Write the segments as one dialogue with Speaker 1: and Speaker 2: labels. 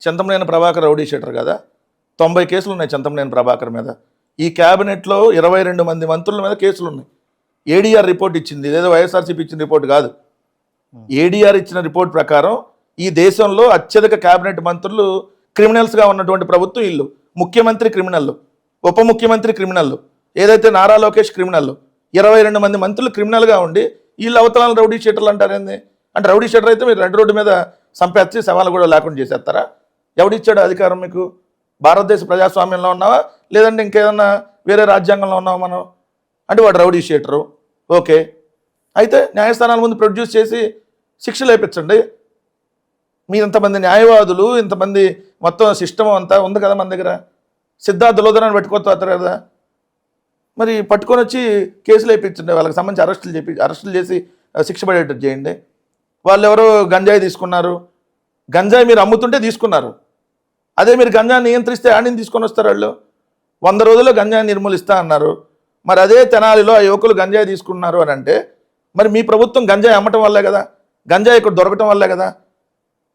Speaker 1: Chintamaneni Prabhakar rowdy sheeter కదా, 90 కేసులు ఉన్నాయి చింతమనేని ప్రభాకర్ మీద. ఈ క్యాబినెట్లో 22 మంది మంత్రుల మీద కేసులు ఉన్నాయి. ఏడీఆర్ రిపోర్ట్ ఇచ్చింది, ఇదేదో వైఎస్ఆర్సీపీ ఇచ్చిన రిపోర్ట్ కాదు. ఏడీఆర్ ఇచ్చిన రిపోర్ట్ ప్రకారం ఈ దేశంలో అత్యధిక క్యాబినెట్ మంత్రులు క్రిమినల్స్గా ఉన్నటువంటి ప్రభుత్వం ఇల్లు. ముఖ్యమంత్రి క్రిమినల్, ఉప ముఖ్యమంత్రి క్రిమినల్, ఏదైతే నారా లోకేష్ క్రిమినల్, 22 మంది మంత్రులు క్రిమినల్గా ఉండి వీళ్ళు అవతలాలను రౌడీ షీటర్లు అంటారేంది? అంటే రౌడీ షీటర్ అయితే మీరు రోడ్డు మీద సంపేర్చి సవాలు కూడా లేకుండా చేసేస్తారా? ఎవడిచ్చాడు అధికారం మీకు? భారతదేశ ప్రజాస్వామ్యంలో ఉన్నావా, లేదంటే ఇంకేదన్నా వేరే రాజ్యాంగంలో ఉన్నావా మనం? అంటే వాడు రౌడీ షీటరు, ఓకే. అయితే న్యాయస్థానాల ముందు ప్రొడ్యూస్ చేసి శిక్షలు వేయించండి. మీ ఇంతమంది న్యాయవాదులు, ఇంతమంది మొత్తం సిస్టమ్ అంతా ఉంది కదా మన దగ్గర. సిద్ధార్థ లోదనాన్ని పెట్టుకోతారు కదా, మరి పట్టుకొని వచ్చి కేసులు వేయించండి. వాళ్ళకి సంబంధించి అరెస్టులు చేసి శిక్ష పడేటట్టు చేయండి. వాళ్ళు ఎవరో గంజాయి తీసుకున్నారు, గంజాయి మీరు అమ్ముతుంటే తీసుకున్నారు. అదే మీరు గంజాయి నియంత్రిస్తే ఆడిని తీసుకొని వస్తారు వాళ్ళు. 100 రోజుల్లో గంజాయి నిర్మూలిస్తా అన్నారు. మరి అదే తెనాలిలో ఆ యువకులు గంజాయి తీసుకున్నారు అని అంటే మరి మీ ప్రభుత్వం గంజాయి అమ్మటం వల్లే కదా, గంజాయి ఇక్కడ దొరకటం వల్లే కదా.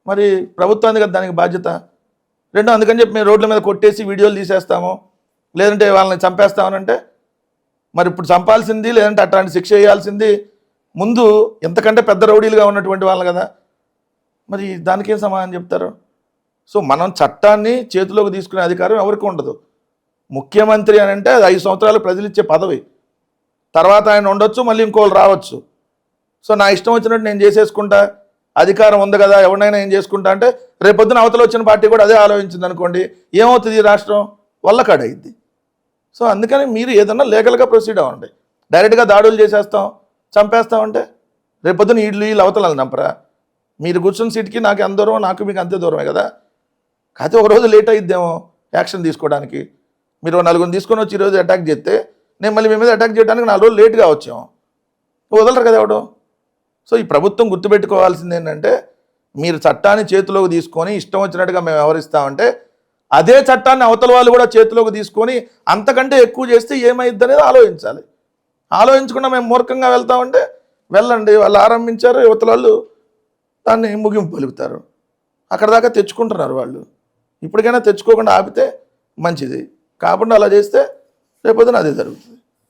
Speaker 1: మరి ప్రభుత్వానికి కదా దానికి బాధ్యత. రెండో అందుకని చెప్పి మేము రోడ్ల మీద కొట్టేసి వీడియోలు తీసేస్తాము, లేదంటే వాళ్ళని చంపేస్తామనంటే మరి ఇప్పుడు చంపాల్సింది, లేదంటే అట్లాంటి శిక్ష వేయాల్సింది ముందు ఎంతకంటే పెద్ద రౌడీలుగా ఉన్నటువంటి వాళ్ళు కదా. మరి దానికేం సమాధానం చెప్తారు? సో మనం చట్టాన్ని చేతిలోకి తీసుకునే అధికారం ఎవరికి ఉండదు. ముఖ్యమంత్రి అని అంటే అది 5 సంవత్సరాలు ప్రజలు ఇచ్చే పదవి. తర్వాత ఆయన ఉండొచ్చు, మళ్ళీ ఇంకోళ్ళు రావచ్చు. సో నా ఇష్టం వచ్చినట్టు నేను చేసేసుకుంటా, అధికారం ఉంది కదా, ఎవరినైనా ఏం చేసుకుంటా అంటే రేపొద్దున అవతల వచ్చిన పార్టీ కూడా అదే ఆలోచించింది అనుకోండి, ఏమవుతుంది? ఈ రాష్ట్రం వల్లకాడైద్ది. సో అందుకని మీరు ఏదన్నా లీగల్గా ప్రొసీడ్ అవ్వండి. డైరెక్ట్గా దాడులు చేసేస్తాం, చంపేస్తామంటే రేపొద్దున వీళ్ళు అవతలని చంపరా? మీరు కూర్చున్న సీట్కి నాకు ఎంత దూరం, నాకు మీకు అంతే దూరమే కదా. కాకపోతే ఒకరోజు లేట్ అయిద్దేమో యాక్షన్ తీసుకోవడానికి. మీరు 4 తీసుకొని వచ్చి ఈరోజు అటాక్ చేస్తే నేను మళ్ళీ మీ మీద అటాక్ చేయడానికి 4 రోజులు లేట్గా వచ్చాము, వదలరు కదా ఎవడో. సో ఈ ప్రభుత్వం గుర్తుపెట్టుకోవాల్సింది ఏంటంటే మీరు చట్టాన్ని చేతిలోకి తీసుకొని ఇష్టం వచ్చినట్టుగా మేము వ్యవహరిస్తామంటే అదే చట్టాన్ని అవతల వాళ్ళు కూడా చేతిలోకి తీసుకొని అంతకంటే ఎక్కువ చేస్తే ఏమైద్ది అనేది ఆలోచించాలి. ఆలోచించకుండా మేము మూర్ఖంగా వెళ్తామంటే వెళ్ళండి, వాళ్ళు ఆరంభించారు, యువతల వాళ్ళు దాన్ని ముగింపు పలుకుతారు. అక్కడ దాకా తెచ్చుకుంటున్నారు వాళ్ళు. ఇప్పటికైనా తెచ్చుకోకుండా ఆపితే మంచిది, కాకుండా అలా చేస్తే రేపొద్దున అదే జరుగుతుంది.